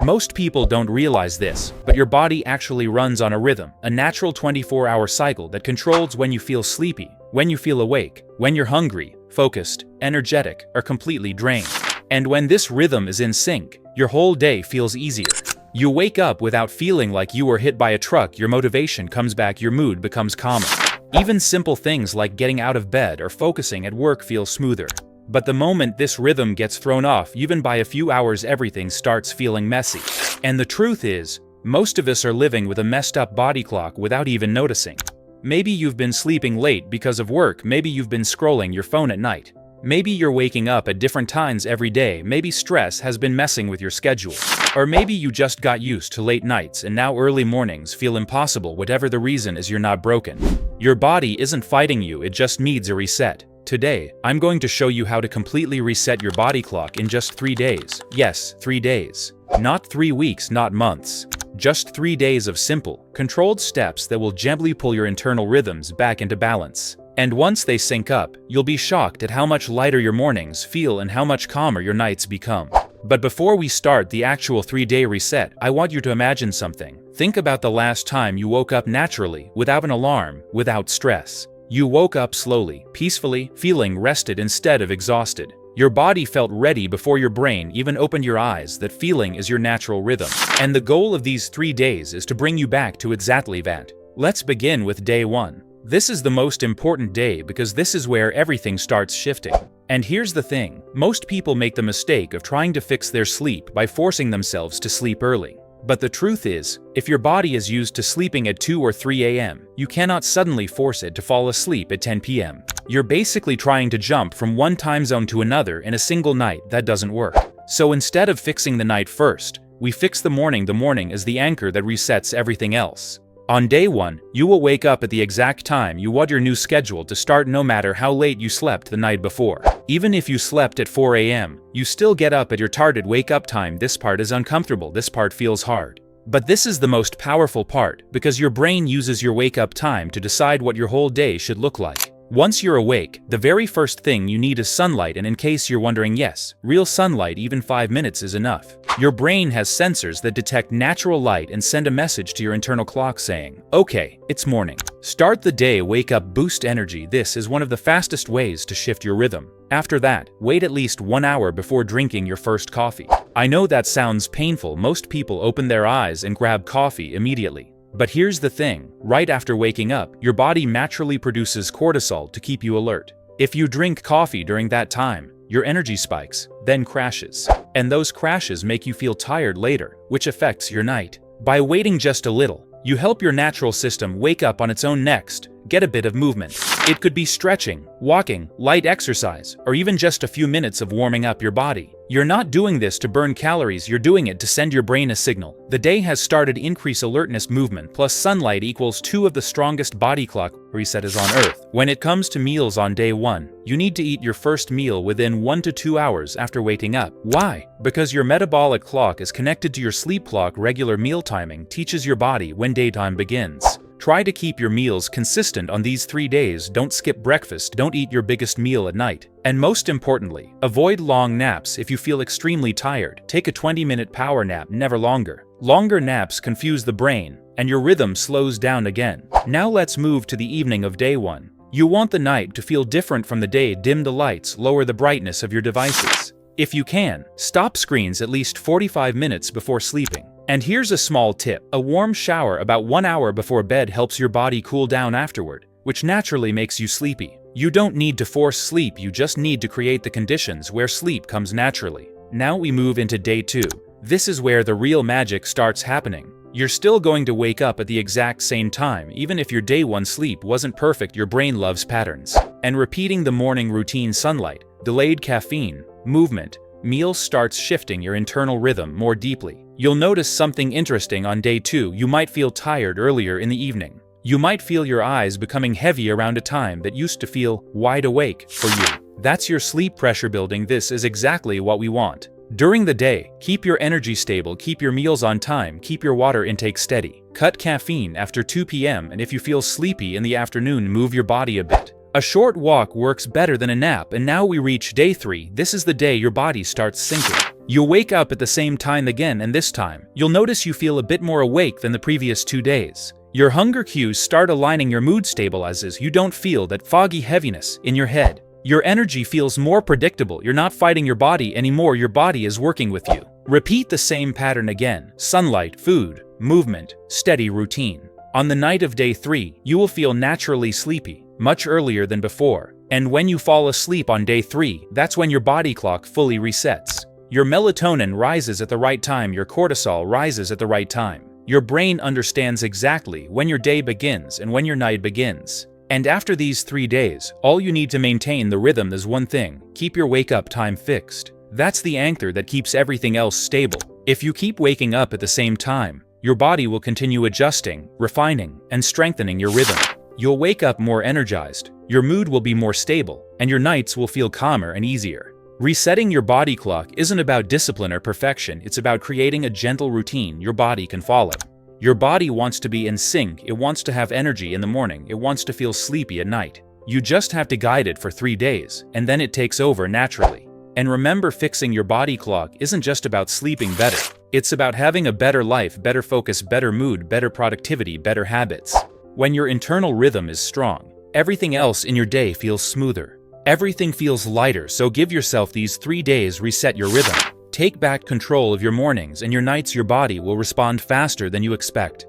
Most people don't realize this, but your body actually runs on a rhythm, a natural 24-hour cycle that controls when you feel sleepy, when you feel awake, when you're hungry, focused, energetic, or completely drained. And when this rhythm is in sync, your whole day feels easier. You wake up without feeling like you were hit by a truck, your motivation comes back, your mood becomes calmer. Even simple things like getting out of bed or focusing at work feel smoother. But the moment this rhythm gets thrown off, even by a few hours, everything starts feeling messy. And the truth is, most of us are living with a messed up body clock without even noticing. Maybe you've been sleeping late because of work, maybe you've been scrolling your phone at night. Maybe you're waking up at different times every day, maybe stress has been messing with your schedule. Or maybe you just got used to late nights and now early mornings feel impossible. Whatever the reason is, you're not broken. Your body isn't fighting you, it just needs a reset. Today, I'm going to show you how to completely reset your body clock in just 3 days. Yes, 3 days. Not 3 weeks, not months. Just 3 days of simple, controlled steps that will gently pull your internal rhythms back into balance. And once they sync up, you'll be shocked at how much lighter your mornings feel and how much calmer your nights become. But before we start the actual 3-day reset, I want you to imagine something. Think about the last time you woke up naturally, without an alarm, without stress. You woke up slowly, peacefully, feeling rested instead of exhausted. Your body felt ready before your brain even opened your eyes. That feeling is your natural rhythm. And the goal of these 3 days is to bring you back to exactly that. Let's begin with day 1. This is the most important day because this is where everything starts shifting. And here's the thing, most people make the mistake of trying to fix their sleep by forcing themselves to sleep early. But the truth is, if your body is used to sleeping at 2 or 3 a.m., you cannot suddenly force it to fall asleep at 10 p.m. You're basically trying to jump from one time zone to another in a single night. That doesn't work. So instead of fixing the night first, we fix the morning. The morning is the anchor that resets everything else. On day 1, you will wake up at the exact time you want your new schedule to start, no matter how late you slept the night before. Even if you slept at 4 a.m., you still get up at your targeted wake-up time. This part is uncomfortable, this part feels hard. But this is the most powerful part, because your brain uses your wake-up time to decide what your whole day should look like. Once you're awake, the very first thing you need is sunlight, and in case you're wondering, yes, real sunlight, even 5 minutes is enough. Your brain has sensors that detect natural light and send a message to your internal clock saying, okay, it's morning. Start the day, wake up, boost energy. This is one of the fastest ways to shift your rhythm. After that, wait at least 1 hour before drinking your first coffee. I know that sounds painful. Most people open their eyes and grab coffee immediately. But here's the thing, right after waking up, your body naturally produces cortisol to keep you alert. If you drink coffee during that time, your energy spikes, then crashes. And those crashes make you feel tired later, which affects your night. By waiting just a little, you help your natural system wake up on its own. Next, get a bit of movement. It could be stretching, walking, light exercise, or even just a few minutes of warming up your body. You're not doing this to burn calories, you're doing it to send your brain a signal. The day has started. Increase alertness. Movement plus sunlight equals 2 of the strongest body clock resetters on Earth. When it comes to meals on day 1, you need to eat your first meal within 1 to 2 hours after waking up. Why? Because your metabolic clock is connected to your sleep clock. Regular meal timing teaches your body when daytime begins. Try to keep your meals consistent on these 3 days. Don't skip breakfast, don't eat your biggest meal at night. And most importantly, avoid long naps. If you feel extremely tired, take a 20-minute power nap, never longer. Longer naps confuse the brain, and your rhythm slows down again. Now let's move to the evening of day 1. You want the night to feel different from the day. Dim the lights, lower the brightness of your devices. If you can, stop screens at least 45 minutes before sleeping. And here's a small tip. A warm shower about 1 hour before bed helps your body cool down afterward, which naturally makes you sleepy. You don't need to force sleep, you just need to create the conditions where sleep comes naturally. Now we move into day 2. This is where the real magic starts happening. You're still going to wake up at the exact same time. Even if your day 1 sleep wasn't perfect, your brain loves patterns. And repeating the morning routine, sunlight, delayed caffeine, movement, meals starts shifting your internal rhythm more deeply. You'll notice something interesting on day 2. You might feel tired earlier in the evening. You might feel your eyes becoming heavy around a time that used to feel wide awake for you. That's your sleep pressure building. This is exactly what we want. During the day, keep your energy stable, keep your meals on time, keep your water intake steady. Cut caffeine after 2 p.m. and if you feel sleepy in the afternoon, move your body a bit. A short walk works better than a nap. And now we reach day 3. This is the day your body starts syncing. You'll wake up at the same time again, and this time, you'll notice you feel a bit more awake than the previous 2 days. Your hunger cues start aligning, your mood stabilizes, you don't feel that foggy heaviness in your head. Your energy feels more predictable, you're not fighting your body anymore, your body is working with you. Repeat the same pattern again: sunlight, food, movement, steady routine. On the night of day 3, you will feel naturally sleepy, much earlier than before. And when you fall asleep on day 3, that's when your body clock fully resets. Your melatonin rises at the right time, your cortisol rises at the right time. Your brain understands exactly when your day begins and when your night begins. And after these 3 days, all you need to maintain the rhythm is one thing: keep your wake-up time fixed. That's the anchor that keeps everything else stable. If you keep waking up at the same time, your body will continue adjusting, refining, and strengthening your rhythm. You'll wake up more energized, your mood will be more stable, and your nights will feel calmer and easier. Resetting your body clock isn't about discipline or perfection, it's about creating a gentle routine your body can follow. Your body wants to be in sync, it wants to have energy in the morning, it wants to feel sleepy at night. You just have to guide it for 3 days, and then it takes over naturally. And remember, fixing your body clock isn't just about sleeping better. It's about having a better life, better focus, better mood, better productivity, better habits. When your internal rhythm is strong, everything else in your day feels smoother. Everything feels lighter, so give yourself these 3 days, reset your rhythm. Take back control of your mornings and your nights, your body will respond faster than you expect.